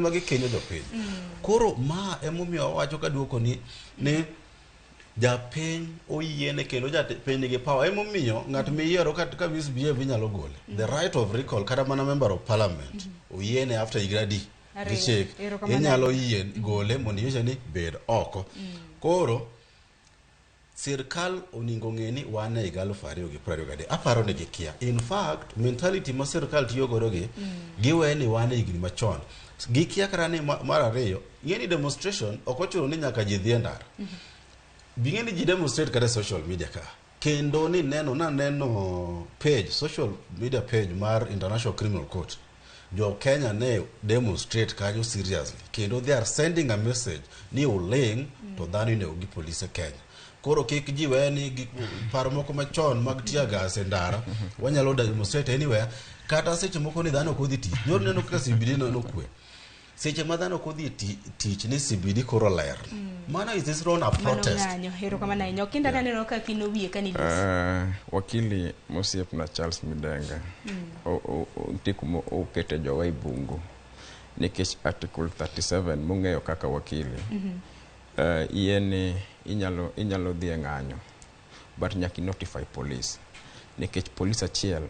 magi kenyo jopiny. Koro ma emomiyo wacho ka duoko ni japiny oyiene kendo japiny nigi power. Emomiyo ng'at miyiero ka misbehave inyalo gole. The right of recall kata mana member of parliament oyiene after higradi gichik inyalo yien gole mondo inyise ni bed oko. Koro sirkal oningo ng'eni wan e 2023 aparo ni gikia. In fact mentality ma sirkal tiyo godo giwe ni wan e higni machon. Gikia kara ni mar ariyo ng'eni demonstration ok ochuno ni nyaka ji dhi ndara. Bing'eni ji demonstrate kata social media ka. Kendo ni neno page, social media page mar International Criminal Court. Jo Kenya ne demonstrate kanyo seriously. Kendo they are sending a message ni uling to dhano inego gi polise Kenya. Koro kik ji weni paro moko machon mag tia gas e ndara. Wanyalo demonstrate anywhere. Kata seche moko ni dhano kodhi tich. Nyor neno kaka CBD no kwe. Seche ma dhano kodhi tich ni CBD koro ler. Mana is this run a protest? Mano hero kama na inyo. Kinda neno ka kino wiye kanidis. Wakili Mosiep na Charles Midenga. Tiku ukete jowa ibungu. Nikech article 37 mungeyo kaka wakili. Iene inyalo dhie ng'anyo. But nyaki notify police. Nikech police achiel